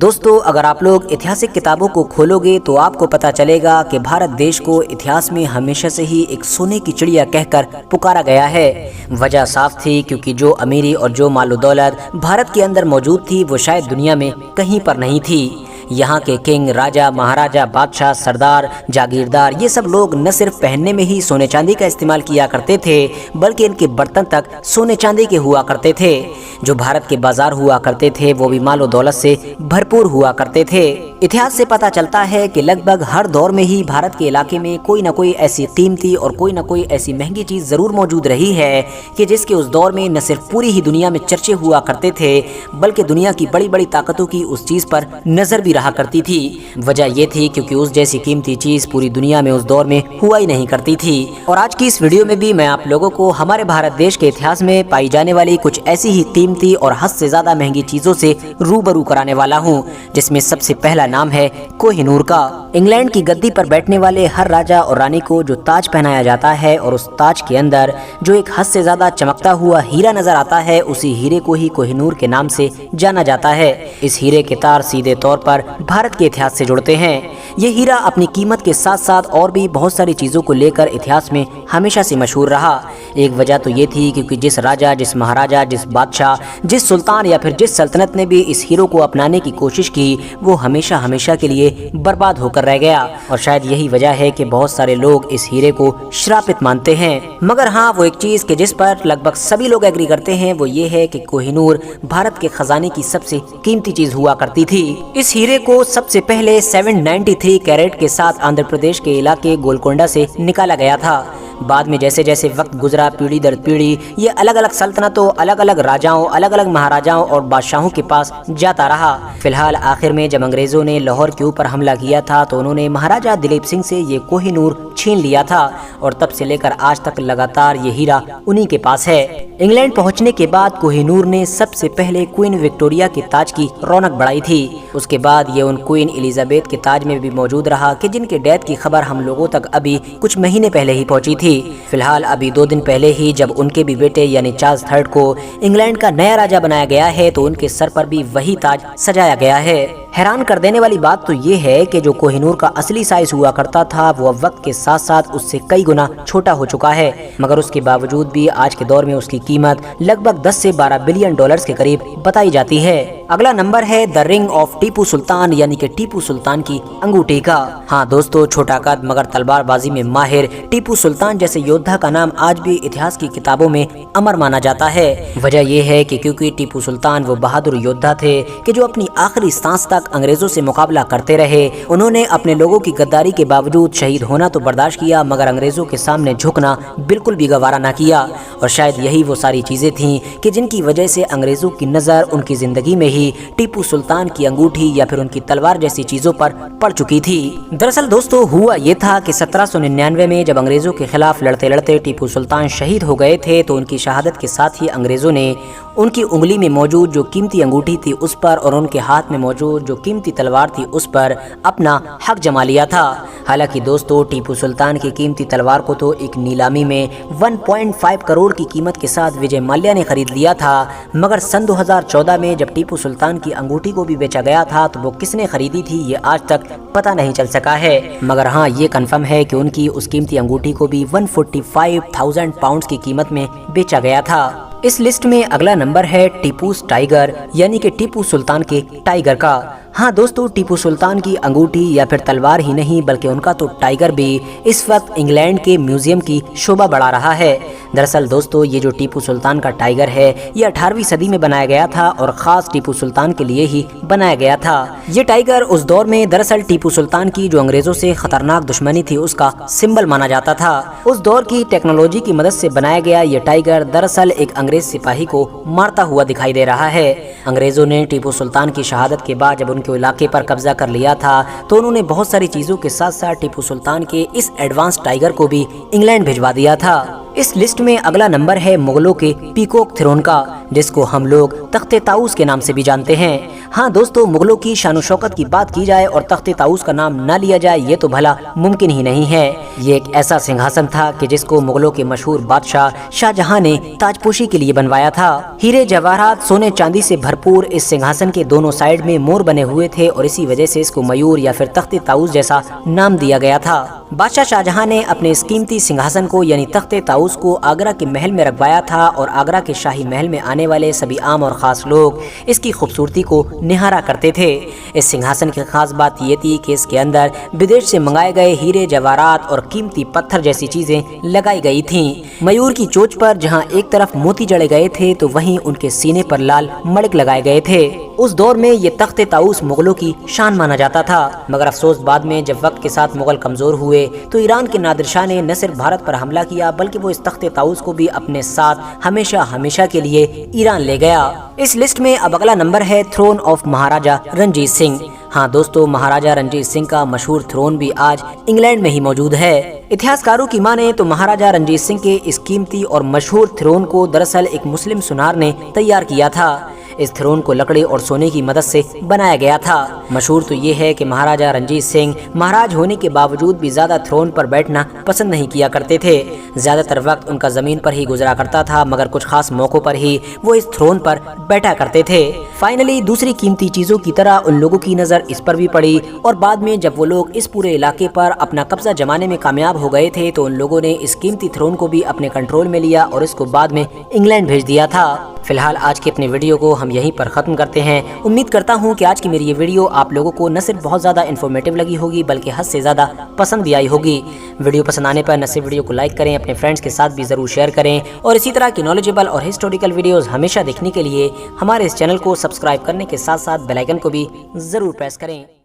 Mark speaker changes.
Speaker 1: دوستو اگر آپ لوگ اتہاسک کتابوں کو کھولو گے تو آپ کو پتا چلے گا کہ بھارت دیش کو اتہاس میں ہمیشہ سے ہی ایک سونے کی چڑیا کہہ کر پکارا گیا ہے۔ وجہ صاف تھی کیونکہ جو امیری اور جو مال و دولت بھارت کے اندر موجود تھی وہ شاید دنیا میں کہیں پر نہیں تھی۔ یہاں کے کنگ، راجہ، مہاراجہ، بادشاہ، سردار، جاگیردار یہ سب لوگ نہ صرف پہننے میں ہی سونے چاندی کا استعمال کیا کرتے تھے بلکہ ان کے برتن تک سونے چاندی کے ہوا کرتے تھے۔ جو بھارت کے بازار ہوا کرتے تھے وہ بھی مال و دولت سے بھرپور ہوا کرتے تھے۔ اتہاس سے پتہ چلتا ہے کہ لگ بھگ ہر دور میں ہی بھارت کے علاقے میں کوئی نہ کوئی ایسی قیمتی اور کوئی نہ کوئی ایسی مہنگی چیز ضرور موجود رہی ہے کہ جس کے اس دور میں نہ صرف پوری ہی دنیا میں چرچے ہوا کرتے تھے بلکہ دنیا کی بڑی بڑی طاقتوں کی اس چیز پر نظر بھی رہا کرتی تھی۔ وجہ یہ تھی کیونکہ اس جیسی قیمتی چیز پوری دنیا میں اس دور میں ہوا ہی نہیں کرتی تھی۔ اور آج کی اس ویڈیو میں بھی میں آپ لوگوں کو ہمارے بھارت دیش کے اتہاس میں پائی جانے والی کچھ ایسی ہی قیمتی اور حد سے زیادہ مہنگی چیزوں سے روبرو کرانے والا ہوں، جس میں سب سے پہلا نام ہے کوہ نور کا۔ انگلینڈ کی گدی پر بیٹھنے والے ہر راجہ اور رانی کو جو تاج پہنایا جاتا ہے اور اس تاج کے اندر جو ایک حد سے زیادہ چمکتا ہوا ہیرا نظر آتا ہے، اسی ہیرے کو ہی کوہ نور کے نام سے جانا جاتا ہے۔ اس ہیرے کے تار سیدھے طور پر بھارت کے اتہاس سے جڑتے ہیں۔ یہ ہیرا اپنی قیمت کے ساتھ ساتھ اور بھی بہت ساری چیزوں کو لے کر اتہاس میں ہمیشہ سے مشہور رہا۔ ایک وجہ تو یہ تھی کیونکہ جس راجہ، جس مہاراجہ، جس بادشاہ، جس سلطان یا پھر جس سلطنت نے بھی اس ہیرو کو اپنانے کی کوشش کی وہ ہمیشہ ہمیشہ کے لیے برباد ہو کر رہ گیا، اور شاید یہی وجہ ہے کہ بہت سارے لوگ اس ہیرے کو شراپت مانتے ہیں۔ مگر ہاں، وہ ایک چیز کہ جس پر لگ بھگ سبھی لوگ ایگری کرتے ہیں وہ یہ ہے کہ کوہ نور بھارت کے خزانے کی سب سے قیمتی چیز ہوا کرتی تھی۔ اس ہیرے کو سب سے پہلے 793 کیرٹ کے ساتھ آندھر پردیش کے علاقے گولکنڈا سے نکالا گیا تھا۔ بعد میں جیسے جیسے وقت گزرا، پیڑھی در پیڑھی یہ الگ الگ سلطنتوں، الگ الگ راجاؤں، الگ الگ مہاراجاؤں اور بادشاہوں کے پاس جاتا رہا۔ فی الحال آخر میں جب انگریزوں نے لاہور کے اوپر حملہ کیا تھا تو انہوں نے مہاراجہ دلیپ سنگھ سے یہ کوہ نور چھین لیا تھا، اور تب سے لے کر آج تک لگاتار یہ ہیرا انہی کے پاس ہے۔ انگلینڈ پہنچنے کے بعد کوہ نور نے سب سے پہلے کوئن وکٹوریہ کے تاج کی رونق بڑھائی تھی۔ اس کے بعد یہ ان کوئن ایلزابتھ کے تاج میں بھی موجود رہا کہ جن کے ڈیتھ کی خبر ہم لوگوں تک ابھی کچھ مہینے پہلے ہی پہنچی تھی۔ فی الحال ابھی 2 دن پہلے ہی جب ان کے بھی بیٹے یعنی چارلس III کو انگلینڈ کا نیا راجہ بنایا گیا ہے تو ان کے سر پر بھی وہی تاج سجایا گیا ہے۔ حیران کر دینے والی بات تو یہ ہے کہ جو کوہ نور کا اصلی سائز ہوا کرتا تھا وہ اب وقت کے ساتھ ساتھ اس سے کئی گنا چھوٹا ہو چکا ہے، مگر اس کے باوجود بھی آج کے دور میں اس کی قیمت لگ بھگ 10 سے 12 بلین ڈالرز کے قریب بتائی جاتی ہے۔ اگلا نمبر ہے دی رنگ آف ٹیپو سلطان، یعنی کہ ٹیپو سلطان کی انگوٹھی کا۔ ہاں دوستو، چھوٹا قد مگر تلوار بازی میں ماہر ٹیپو سلطان جیسے یودھا کا نام آج بھی اتہاس کی کتابوں میں امر مانا جاتا ہے۔ وجہ یہ ہے کہ کیونکہ ٹیپو سلطان وہ بہادر یودھا تھے کہ جو اپنی آخری سانس تک انگریزوں سے مقابلہ کرتے رہے۔ انہوں نے اپنے لوگوں کی غداری کے باوجود شہید ہونا تو برداشت کیا مگر انگریزوں کے سامنے جھکنا بالکل بھی گوارا نہ کیا، اور شاید یہی وہ ساری چیزیں تھیں کہ جن کی وجہ سے انگریزوں کی نظر ان کی زندگی میں ہی ٹیپو سلطان کی انگوٹھی یا پھر ان کی تلوار جیسی چیزوں پر پڑ چکی تھی۔ دراصل دوستو ہوا یہ تھا کہ 1799 میں جب انگریزوں کے خلاف لڑتے لڑتے ٹیپو سلطان شہید ہو گئے تھے تو ان کی شہادت کے ساتھ ہی انگریزوں نے ان کی انگلی میں موجود جو قیمتی انگوٹھی تھی اس پر اور ان کے ہاتھ میں موجود جو قیمتی تلوار تھی اس پر اپنا حق جما لیا تھا۔ حالانکہ دوستو ٹیپو سلطان کی قیمتی تلوار کو تو ایک نیلامی میں 1.5 کروڑ کی قیمت کے ساتھ وجے مالیہ نے خرید لیا تھا، مگر سن 2014 میں جب ٹیپو سلطان کی انگوٹھی کو بھی بیچا گیا تھا تو وہ کس نے خریدی تھی یہ آج تک پتہ نہیں چل سکا ہے، مگر ہاں یہ کنفرم ہے کہ ان کی اس قیمتی انگوٹھی کو بھی 145,000 پاؤنڈز کی قیمت میں بیچا گیا تھا۔ اس لسٹ میں اگلا نمبر ہے ٹیپوز ٹائیگر، یعنی کہ ٹیپو سلطان کے ٹائیگر کا۔ ہاں دوستو، ٹیپو سلطان کی انگوٹھی یا پھر تلوار ہی نہیں بلکہ ان کا تو ٹائیگر بھی اس وقت انگلینڈ کے میوزیم کی شوبہ بڑھا رہا ہے۔ دراصل دوستو یہ جو ٹیپو سلطان کا ٹائیگر ہے یہ 18ویں صدی میں بنایا گیا تھا اور خاص ٹیپو سلطان کے لیے ہی بنایا گیا تھا۔ یہ ٹائیگر اس دور میں دراصل ٹیپو سلطان کی جو انگریزوں سے خطرناک دشمنی تھی اس کا سمبل مانا جاتا تھا۔ اس دور کی ٹیکنالوجی کی مدد سے بنایا گیا یہ ٹائیگر دراصل ایک انگریز سپاہی کو مارتا ہوا دکھائی دے رہا ہے۔ انگریزوں نے ٹیپو سلطان کی شہادت کے بعد جب ان کے علاقے پر قبضہ کر لیا تھا تو انہوں نے بہت ساری چیزوں کے ساتھ ساتھ ٹیپو سلطان کے اس ایڈوانس ٹائیگر کو بھی انگلینڈ بھجوا دیا تھا۔ اس لسٹ میں اگلا نمبر ہے مغلوں کے پیکوک تھرون کا، جس کو ہم لوگ تخت طاؤس کے نام سے بھی جانتے ہیں۔ ہاں دوستو، مغلوں کی شان و شوکت کی بات کی جائے اور تخت طاؤس کا نام نہ لیا جائے یہ تو بھلا ممکن ہی نہیں ہے۔ یہ ایک ایسا سنگھاسن تھا کہ جس کو مغلوں کے مشہور بادشاہ شاہ جہاں نے تاج پوشی کے لیے بنوایا تھا۔ ہیرے جواہرات، سونے چاندی سے بھرپور اس سنگھاسن کے دونوں سائیڈ میں مور بنے ہوئے تھے اور اسی وجہ سے اس کو میور یا پھر تخت طاؤس جیسا نام دیا گیا تھا۔ بادشاہ شاہ جہاں نے اپنے اس قیمتی سنگھاسن کو یعنی تخت طاؤس کو آگرہ کے محل میں رکھوایا تھا اور آگرہ کے شاہی محل میں آنے والے سبھی عام اور خاص لوگ اس کی خوبصورتی کو نہارا کرتے تھے۔ اس سنگھاسن کی خاص بات یہ تھی کہ اس کے اندر بدیش سے منگائے گئے ہیرے جواہرات اور قیمتی پتھر جیسی چیزیں لگائی گئی تھیں۔ میور کی چونچ پر جہاں ایک طرف موتی جڑے گئے تھے تو وہیں ان کے سینے پر لال مڑک لگائے گئے تھے۔ اس دور میں یہ تخت طاؤس مغلوں کی شان مانا جاتا تھا، مگر افسوس بعد میں جب وقت کے ساتھ مغل کمزور ہوئے تو ایران کے نادر شاہ نے نہ صرف بھارت پر حملہ کیا بلکہ وہ اس تخت طاؤس کو بھی اپنے ساتھ ہمیشہ کے لیے ایران لے گیا۔ اس لسٹ میں اب اگلا نمبر ہے تھرون آف مہاراجہ رنجیت سنگھ۔ ہاں دوستو، مہاراجہ رنجیت سنگھ کا مشہور تھرون بھی آج انگلینڈ میں ہی موجود ہے۔ اتہاسکاروں کی مانے تو مہاراجہ رنجیت سنگھ کے اس قیمتی اور مشہور تھرون کو دراصل ایک مسلم سونار نے تیار کیا تھا۔ اس تھرون کو لکڑی اور سونے کی مدد سے بنایا گیا تھا۔ مشہور تو یہ ہے کہ مہاراجہ رنجیت سنگھ مہاراج ہونے کے باوجود بھی زیادہ تھرون پر بیٹھنا پسند نہیں کیا کرتے تھے۔ زیادہ تر وقت ان کا زمین پر ہی گزرا کرتا تھا، مگر کچھ خاص موقعوں پر ہی وہ اس تھرون پر بیٹھا کرتے تھے۔ فائنلی دوسری قیمتی چیزوں کی طرح ان لوگوں کی نظر اس پر بھی پڑی اور بعد میں جب وہ لوگ اس پورے علاقے پر اپنا قبضہ جمانے میں کامیاب ہو گئے تھے تو ان لوگوں نے اس قیمتی تھرون کو بھی اپنے کنٹرول میں لیا اور اس کو بعد میں انگلینڈ بھیج دیا تھا۔ فی الحال آج کی اپنے ویڈیو کو ہم یہیں پر ختم کرتے ہیں۔ امید کرتا ہوں کہ آج کی میری یہ ویڈیو آپ لوگوں کو نہ صرف بہت زیادہ انفارمیٹیو لگی ہوگی بلکہ حد سے زیادہ پسند بھی آئی ہوگی۔ ویڈیو پسند آنے پر نہ صرف ویڈیو کو لائک کریں، اپنے فرینڈز کے ساتھ بھی ضرور شیئر کریں اور اسی طرح کی نالجیبل اور ہسٹوریکل ویڈیوز ہمیشہ دیکھنے کے لیے ہمارے اس چینل کو سبسکرائب کرنے کے ساتھ ساتھ بیل آئیکن کو بھی ضرور پریس کریں۔